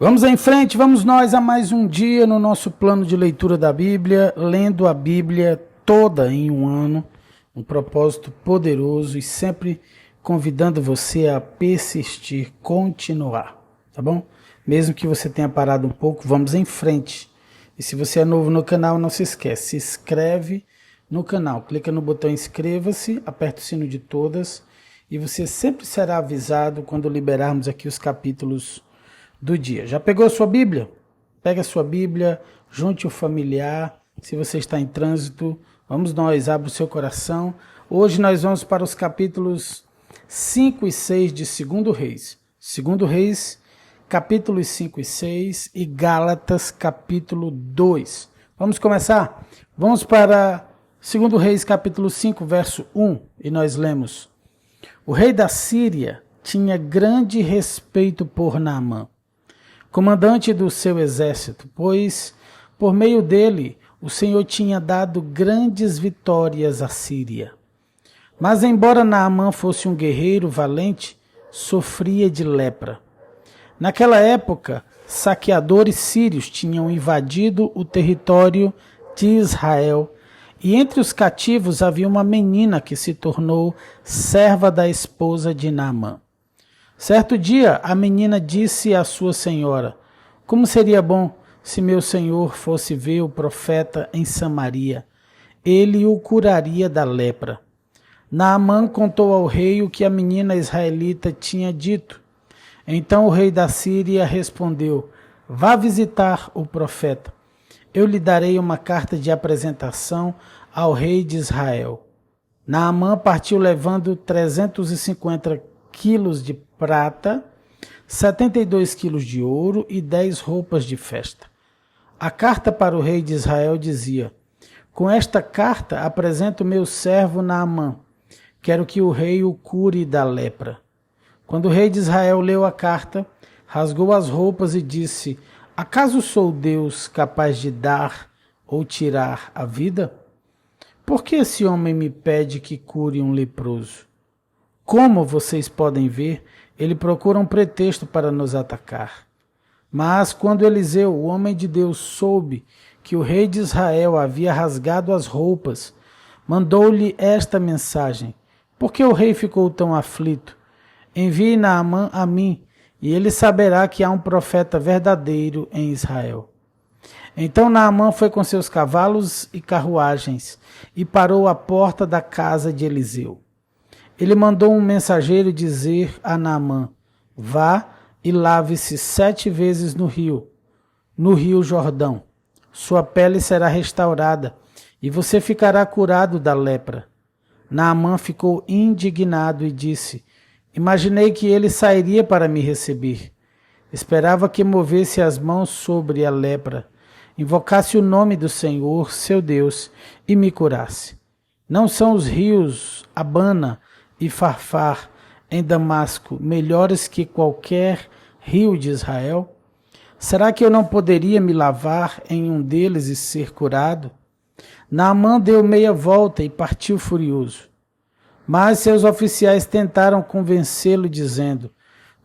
Vamos em frente, vamos nós a mais um dia no nosso plano de leitura da Bíblia, lendo a Bíblia toda em um ano, um propósito poderoso e sempre convidando você a persistir, continuar, tá bom? Mesmo que você tenha parado um pouco, vamos em frente. E se você é novo no canal, não se esquece, se inscreve no canal, clica no botão inscreva-se, aperta o sino de todas e você sempre será avisado quando liberarmos aqui os capítulos do dia. Já pegou a sua Bíblia? Pega a sua Bíblia, junte o familiar. Se você está em trânsito, vamos nós, abre o seu coração. Hoje nós vamos para os capítulos 5 e 6 de 2 Reis. 2 Reis, capítulos 5 e 6 e Gálatas, capítulo 2. Vamos começar? Vamos para 2 Reis, capítulo 5, verso 1, e nós lemos: O rei da Síria tinha grande respeito por Naamã, comandante do seu exército, pois por meio dele o Senhor tinha dado grandes vitórias à Síria. Mas embora Naamã fosse um guerreiro valente, sofria de lepra. Naquela época, saqueadores sírios tinham invadido o território de Israel, e entre os cativos havia uma menina que se tornou serva da esposa de Naamã. Certo dia, a menina disse à sua senhora: Como seria bom se meu senhor fosse ver o profeta em Samaria. Ele o curaria da lepra. Naamã contou ao rei o que a menina israelita tinha dito. Então o rei da Síria respondeu: Vá visitar o profeta. Eu lhe darei uma carta de apresentação ao rei de Israel. Naamã partiu levando 350 quilos de prata, 72 quilos de ouro e 10 roupas de festa. A carta para o rei de Israel dizia: Com esta carta apresento meu servo Naamã. Quero que o rei o cure da lepra. Quando o rei de Israel leu a carta, rasgou as roupas e disse: Acaso sou Deus capaz de dar ou tirar a vida? Por que esse homem me pede que cure um leproso? Como vocês podem ver, ele procura um pretexto para nos atacar. Mas quando Eliseu, o homem de Deus, soube que o rei de Israel havia rasgado as roupas, mandou-lhe esta mensagem: Por que o rei ficou tão aflito? Envie Naamã a mim, e ele saberá que há um profeta verdadeiro em Israel. Então Naamã foi com seus cavalos e carruagens e parou à porta da casa de Eliseu. Ele mandou um mensageiro dizer a Naamã: Vá e lave-se 7 vezes no rio Jordão. Sua pele será restaurada e você ficará curado da lepra. Naamã ficou indignado e disse: Imaginei que ele sairia para me receber. Esperava que movesse as mãos sobre a lepra, invocasse o nome do Senhor, seu Deus, e me curasse. Não são os rios Abana e Farfar em Damasco melhores que qualquer rio de Israel? Será que eu não poderia me lavar em um deles e ser curado? Naamã deu meia volta e partiu furioso. Mas seus oficiais tentaram convencê-lo, dizendo: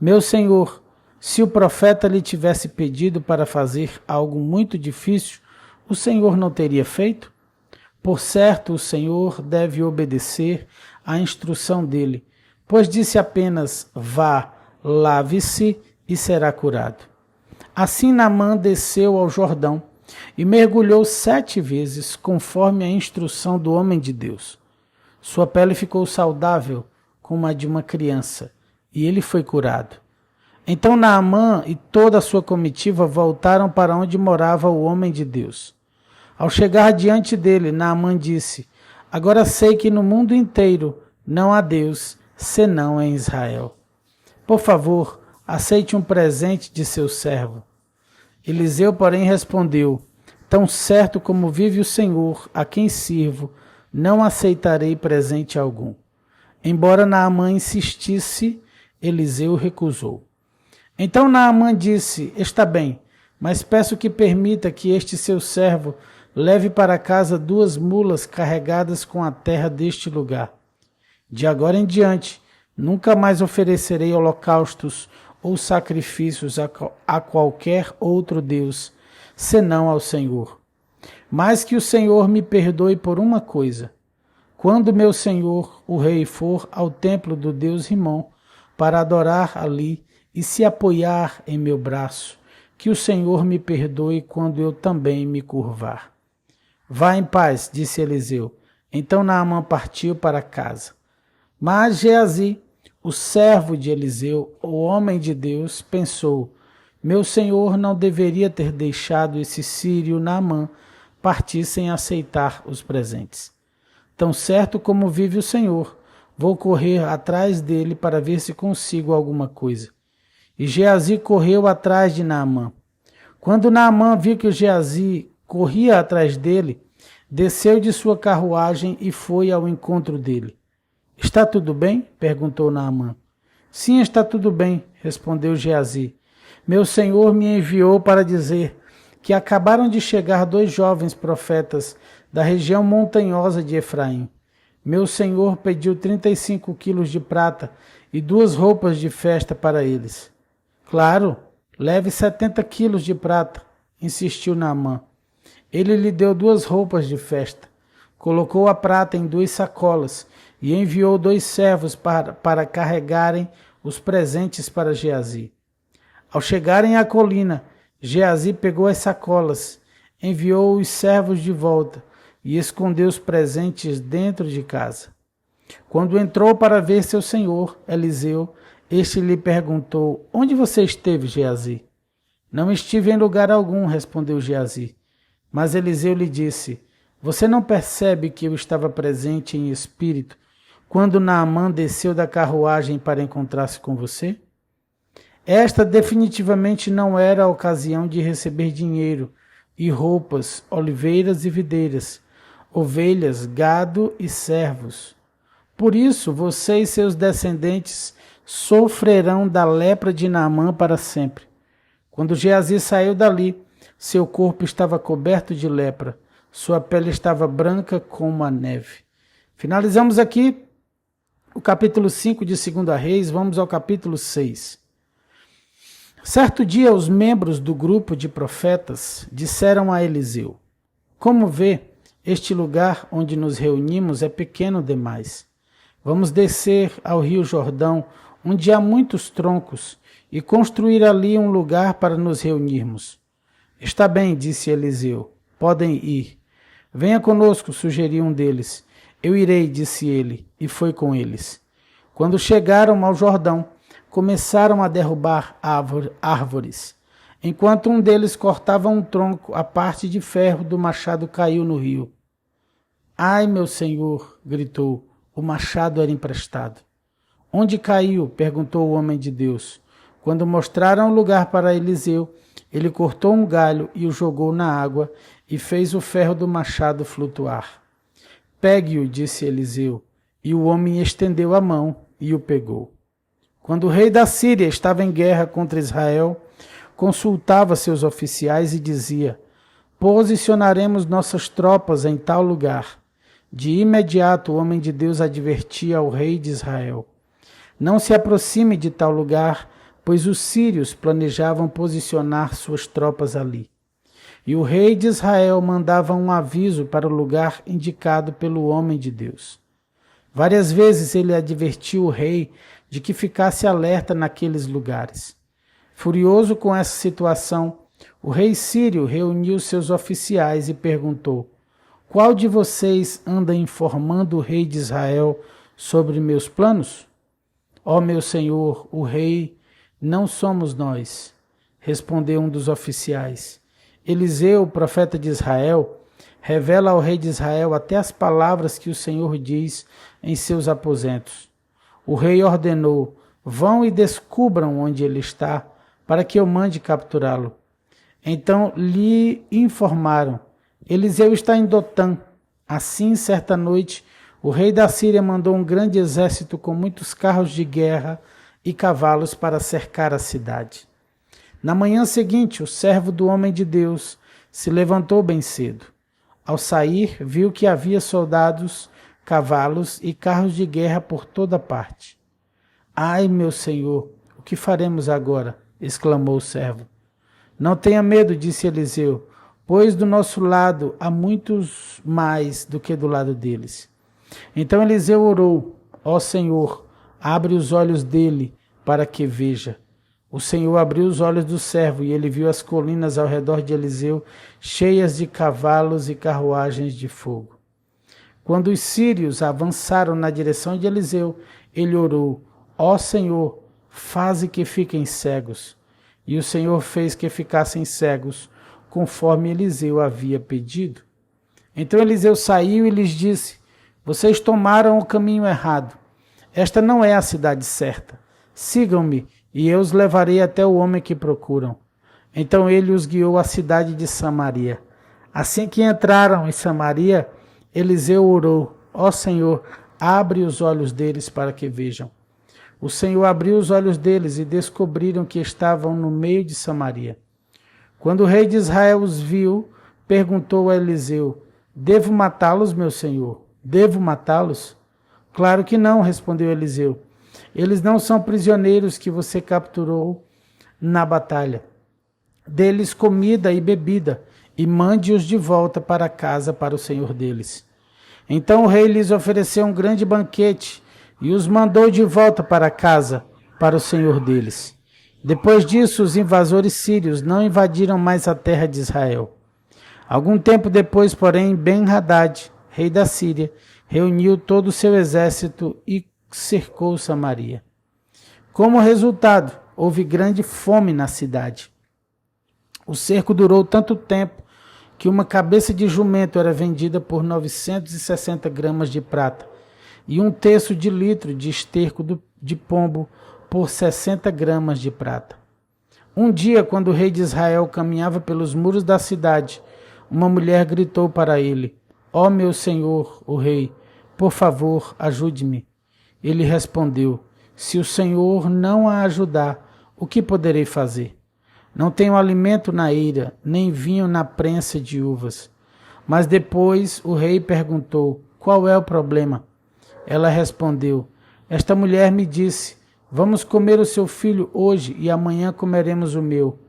Meu senhor, se o profeta lhe tivesse pedido para fazer algo muito difícil, o senhor não teria feito? Por certo, o senhor deve obedecer à instrução dele, pois disse apenas: Vá, lave-se e será curado. Assim Naamã desceu ao Jordão e mergulhou 7 vezes, conforme a instrução do homem de Deus. Sua pele ficou saudável como a de uma criança, e ele foi curado. Então Naamã e toda a sua comitiva voltaram para onde morava o homem de Deus. Ao chegar diante dele, Naamã disse: Agora sei que no mundo inteiro não há Deus, senão em Israel. Por favor, aceite um presente de seu servo. Eliseu, porém, respondeu: Tão certo como vive o Senhor, a quem sirvo, não aceitarei presente algum. Embora Naamã insistisse, Eliseu recusou. Então Naamã disse: Está bem, mas peço que permita que este seu servo leve para casa 2 mulas carregadas com a terra deste lugar. De agora em diante, nunca mais oferecerei holocaustos ou sacrifícios a qualquer outro Deus, senão ao Senhor. Mas que o Senhor me perdoe por uma coisa. Quando meu senhor, o rei, for ao templo do Deus Rimon, para adorar ali e se apoiar em meu braço, que o Senhor me perdoe quando eu também me curvar. Vá em paz, disse Eliseu. Então Naamã partiu para casa. Mas Geazi, o servo de Eliseu, o homem de Deus, pensou: meu senhor não deveria ter deixado esse sírio Naamã partir sem aceitar os presentes. Tão certo como vive o Senhor, vou correr atrás dele para ver se consigo alguma coisa. E Geazi correu atrás de Naamã. Quando Naamã viu que Geazi corria atrás dele, desceu de sua carruagem e foi ao encontro dele. Está tudo bem? Perguntou Naamã. Sim, está tudo bem, respondeu Geazi. Meu senhor me enviou para dizer que acabaram de chegar 2 jovens profetas da região montanhosa de Efraim. Meu senhor pediu 35 quilos de prata e 2 roupas de festa para eles. Claro, leve 70 quilos de prata, insistiu Naamã. Ele lhe deu 2 roupas de festa, colocou a prata em 2 sacolas e enviou 2 servos para carregarem os presentes para Geazi. Ao chegarem à colina, Geazi pegou as sacolas, enviou os servos de volta e escondeu os presentes dentro de casa. Quando entrou para ver seu senhor, Eliseu, este lhe perguntou: onde você esteve, Geazi? Não estive em lugar algum, respondeu Geazi. Mas Eliseu lhe disse: você não percebe que eu estava presente em espírito quando Naamã desceu da carruagem para encontrar-se com você? Esta definitivamente não era a ocasião de receber dinheiro e roupas, oliveiras e videiras, ovelhas, gado e servos. Por isso, você e seus descendentes sofrerão da lepra de Naamã para sempre. Quando Geazi saiu dali, seu corpo estava coberto de lepra, sua pele estava branca como a neve. Finalizamos aqui o capítulo 5 de 2 Reis, vamos ao capítulo 6. Certo dia, os membros do grupo de profetas disseram a Eliseu: como vê, este lugar onde nos reunimos é pequeno demais. Vamos descer ao rio Jordão, onde há muitos troncos, e construir ali um lugar para nos reunirmos. Está bem, disse Eliseu, podem ir. Venha conosco, sugeriu um deles. Eu irei, disse ele, e foi com eles. Quando chegaram ao Jordão, começaram a derrubar árvores. Enquanto um deles cortava um tronco, a parte de ferro do machado caiu no rio. Ai, meu senhor, gritou, o machado era emprestado. Onde caiu? Perguntou o homem de Deus. Quando mostraram o lugar para Eliseu, ele cortou um galho e o jogou na água e fez o ferro do machado flutuar. Pegue-o, disse Eliseu, e o homem estendeu a mão e o pegou. Quando o rei da Síria estava em guerra contra Israel, consultava seus oficiais e dizia: posicionaremos nossas tropas em tal lugar. De imediato o homem de Deus advertia ao rei de Israel: não se aproxime de tal lugar, pois os sírios planejavam posicionar suas tropas ali. E o rei de Israel mandava um aviso para o lugar indicado pelo homem de Deus. Várias vezes ele advertiu o rei de que ficasse alerta naqueles lugares. Furioso com essa situação, o rei sírio reuniu seus oficiais e perguntou: qual de vocês anda informando o rei de Israel sobre meus planos? Ó meu senhor, o rei, não somos nós, respondeu um dos oficiais. Eliseu, profeta de Israel, revela ao rei de Israel até as palavras que o Senhor diz em seus aposentos. O rei ordenou: vão e descubram onde ele está, para que eu mande capturá-lo. Então lhe informaram: Eliseu está em Dotã. Assim, certa noite, o rei da Síria mandou um grande exército com muitos carros de guerra e cavalos para cercar a cidade. Na manhã seguinte, o servo do homem de Deus se levantou bem cedo. Ao sair, viu que havia soldados, cavalos e carros de guerra por toda parte. Ai, meu senhor, o que faremos agora? Exclamou o servo. Não tenha medo, disse Eliseu, pois do nosso lado há muitos mais do que do lado deles. Então Eliseu orou: ó Senhor, abre os olhos dele para que veja. O Senhor abriu os olhos do servo e ele viu as colinas ao redor de Eliseu cheias de cavalos e carruagens de fogo. Quando os sírios avançaram na direção de Eliseu, ele orou: ó Senhor, faze que fiquem cegos. E o Senhor fez que ficassem cegos, conforme Eliseu havia pedido. Então Eliseu saiu e lhes disse: vocês tomaram o caminho errado. Esta não é a cidade certa. Sigam-me, e eu os levarei até o homem que procuram. Então ele os guiou à cidade de Samaria. Assim que entraram em Samaria, Eliseu orou: ó Senhor, abre os olhos deles para que vejam. O Senhor abriu os olhos deles e descobriram que estavam no meio de Samaria. Quando o rei de Israel os viu, perguntou a Eliseu: devo matá-los, meu senhor? Devo matá-los? Claro que não, respondeu Eliseu. Eles não são prisioneiros que você capturou na batalha. Dê-lhes comida e bebida e mande-os de volta para casa para o senhor deles. Então o rei lhes ofereceu um grande banquete e os mandou de volta para casa, para o senhor deles. Depois disso, os invasores sírios não invadiram mais a terra de Israel. Algum tempo depois, porém, Ben-Hadad, rei da Síria, reuniu todo o seu exército e cercou Samaria. Como resultado, houve grande fome na cidade. O cerco durou tanto tempo que uma cabeça de jumento era vendida por 960 gramas de prata, e 1/3 de litro de esterco de pombo por 60 gramas de prata. Um dia, quando o rei de Israel caminhava pelos muros da cidade, uma mulher gritou para ele: ó meu senhor, o rei, por favor, ajude-me. Ele respondeu: se o Senhor não a ajudar, o que poderei fazer? Não tenho alimento na eira, nem vinho na prensa de uvas. Mas depois o rei perguntou: qual é o problema? Ela respondeu: esta mulher me disse: vamos comer o seu filho hoje e amanhã comeremos o meu.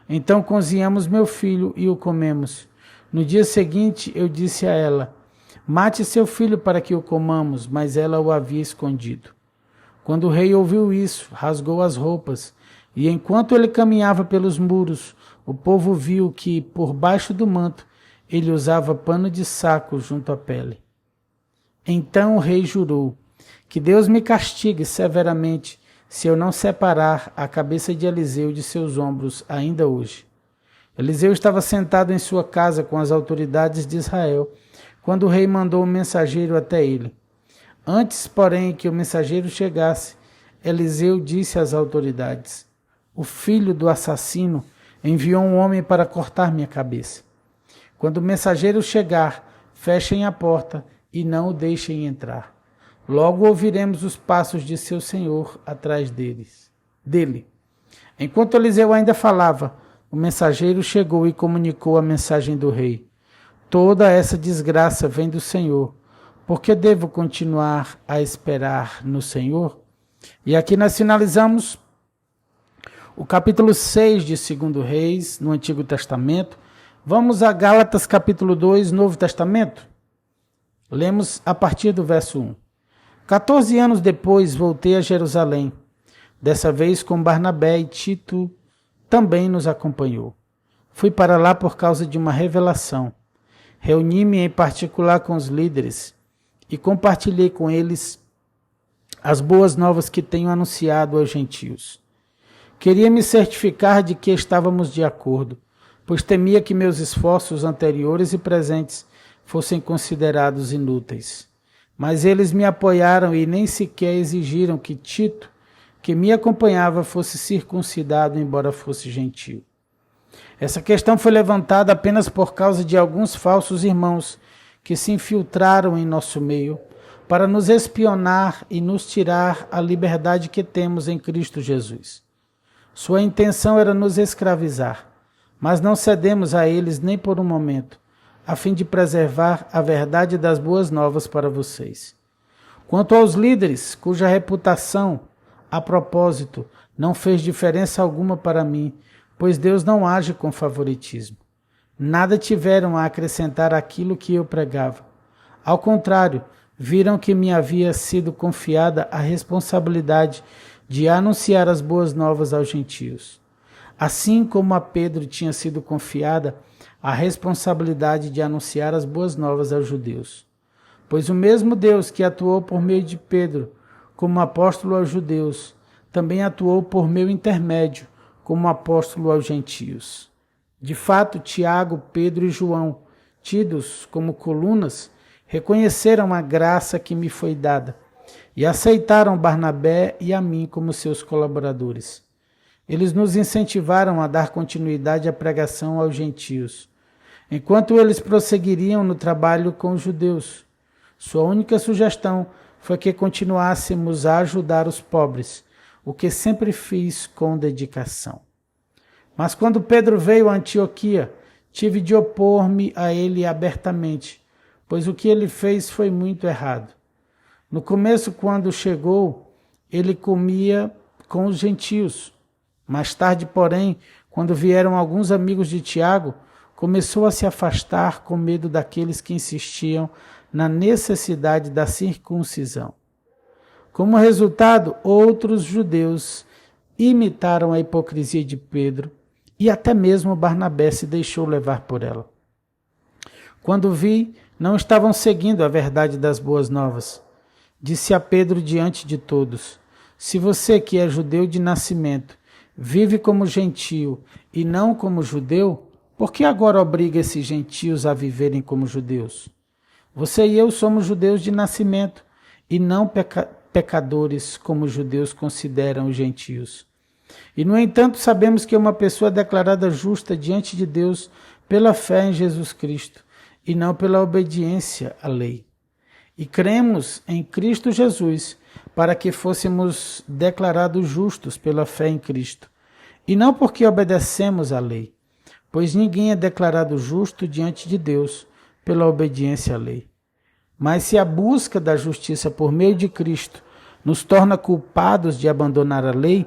Então cozinhamos meu filho e o comemos. No dia seguinte eu disse a ela: mate seu filho para que o comamos, mas ela o havia escondido. Quando o rei ouviu isso, rasgou as roupas, e enquanto ele caminhava pelos muros, o povo viu que, por baixo do manto, ele usava pano de saco junto à pele. Então o rei jurou: que Deus me castigue severamente se eu não separar a cabeça de Eliseu de seus ombros ainda hoje. Eliseu estava sentado em sua casa com as autoridades de Israel, quando o rei mandou um mensageiro até ele. Antes, porém, que o mensageiro chegasse, Eliseu disse às autoridades: o filho do assassino enviou um homem para cortar minha cabeça. Quando o mensageiro chegar, fechem a porta e não o deixem entrar. Logo ouviremos os passos de seu senhor atrás dele. Enquanto Eliseu ainda falava, o mensageiro chegou e comunicou a mensagem do rei: toda essa desgraça vem do Senhor. Por que devo continuar a esperar no Senhor? E aqui nós finalizamos o capítulo 6 de 2 Reis, no Antigo Testamento. Vamos a Gálatas capítulo 2, Novo Testamento. Lemos a partir do verso 1. 14 anos depois voltei a Jerusalém. Dessa vez com Barnabé, e Tito também nos acompanhou. Fui para lá por causa de uma revelação. Reuni-me em particular com os líderes e compartilhei com eles as boas novas que tenho anunciado aos gentios. Queria me certificar de que estávamos de acordo, pois temia que meus esforços anteriores e presentes fossem considerados inúteis. Mas eles me apoiaram e nem sequer exigiram que Tito, que me acompanhava, fosse circuncidado, embora fosse gentio. Essa questão foi levantada apenas por causa de alguns falsos irmãos que se infiltraram em nosso meio para nos espionar e nos tirar a liberdade que temos em Cristo Jesus. Sua intenção era nos escravizar, mas não cedemos a eles nem por um momento, a fim de preservar a verdade das boas novas para vocês. Quanto aos líderes, cuja reputação A propósito, não fez diferença alguma para mim, pois Deus não age com favoritismo. Nada tiveram a acrescentar àquilo que eu pregava. Ao contrário, viram que me havia sido confiada a responsabilidade de anunciar as boas novas aos gentios. Assim como a Pedro tinha sido confiada a responsabilidade de anunciar as boas novas aos judeus. Pois o mesmo Deus que atuou por meio de Pedro como apóstolo aos judeus, também atuou por meu intermédio como apóstolo aos gentios. De fato, Tiago, Pedro e João, tidos como colunas, reconheceram a graça que me foi dada e aceitaram Barnabé e a mim como seus colaboradores. Eles nos incentivaram a dar continuidade à pregação aos gentios, enquanto eles prosseguiriam no trabalho com os judeus. Sua única sugestão foi que continuássemos a ajudar os pobres, o que sempre fiz com dedicação. Mas quando Pedro veio a Antioquia, tive de opor-me a ele abertamente, pois o que ele fez foi muito errado. No começo, quando chegou, ele comia com os gentios. Mais tarde, porém, quando vieram alguns amigos de Tiago, começou a se afastar com medo daqueles que insistiam na necessidade da circuncisão. Como resultado, outros judeus imitaram a hipocrisia de Pedro e até mesmo Barnabé se deixou levar por ela. Quando vi, não estavam seguindo a verdade das boas novas. Disse a Pedro diante de todos: se você, que é judeu de nascimento, vive como gentio e não como judeu, por que agora obriga esses gentios a viverem como judeus? Você e eu somos judeus de nascimento e não pecadores, como os judeus consideram os gentios. E, no entanto, sabemos que uma pessoa é declarada justa diante de Deus pela fé em Jesus Cristo e não pela obediência à lei. E cremos em Cristo Jesus para que fôssemos declarados justos pela fé em Cristo, e não porque obedecemos à lei, pois ninguém é declarado justo diante de Deus pela obediência à lei. Mas se a busca da justiça por meio de Cristo nos torna culpados de abandonar a lei,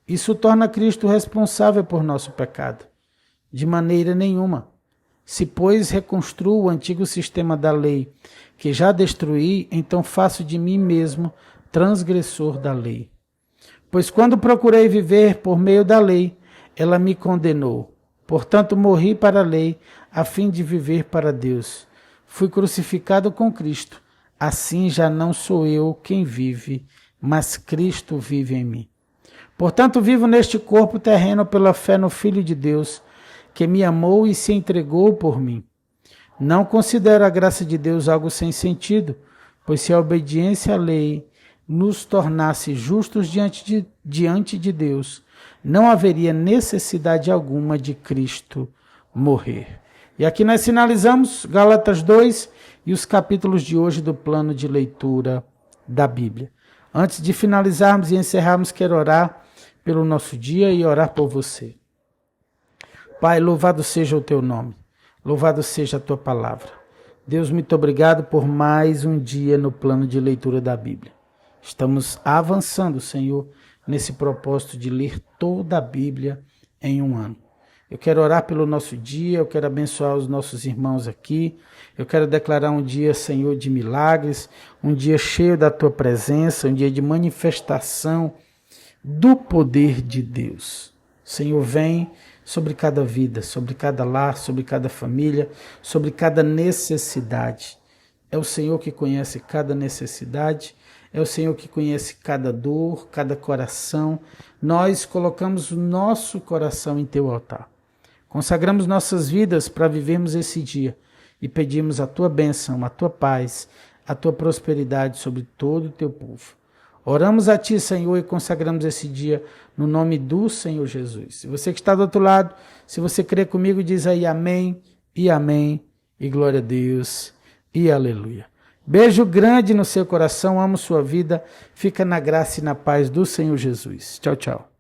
isso torna Cristo responsável por nosso pecado. De maneira nenhuma. Se, pois, reconstruo o antigo sistema da lei, que já destruí, então faço de mim mesmo transgressor da lei. Pois quando procurei viver por meio da lei, ela me condenou. Portanto, morri para a lei, a fim de viver para Deus. Fui crucificado com Cristo. Assim já não sou eu quem vive, mas Cristo vive em mim. Portanto, vivo neste corpo terreno pela fé no Filho de Deus, que me amou e se entregou por mim. Não considero a graça de Deus algo sem sentido, pois se a obediência à lei nos tornasse justos diante de Deus, não haveria necessidade alguma de Cristo morrer. E aqui nós finalizamos Gálatas 2 e os capítulos de hoje do plano de leitura da Bíblia. Antes de finalizarmos e encerrarmos, quero orar pelo nosso dia e orar por você. Pai, louvado seja o teu nome, louvado seja a tua palavra. Deus, muito obrigado por mais um dia no plano de leitura da Bíblia. Estamos avançando, Senhor, nesse propósito de ler toda a Bíblia em um ano. Eu quero orar pelo nosso dia, eu quero abençoar os nossos irmãos aqui, eu quero declarar um dia, Senhor, de milagres, um dia cheio da tua presença, um dia de manifestação do poder de Deus. Senhor, vem sobre cada vida, sobre cada lar, sobre cada família, sobre cada necessidade. É o Senhor que conhece cada necessidade, é o Senhor que conhece cada dor, cada coração. Nós colocamos o nosso coração em teu altar. Consagramos nossas vidas para vivermos esse dia e pedimos a tua bênção, a tua paz, a tua prosperidade sobre todo o teu povo. Oramos a ti, Senhor, e consagramos esse dia no nome do Senhor Jesus. Se você que está do outro lado, se você crê comigo, diz aí amém, e glória a Deus, e aleluia. Beijo grande no seu coração, amo sua vida, fica na graça e na paz do Senhor Jesus. Tchau, tchau.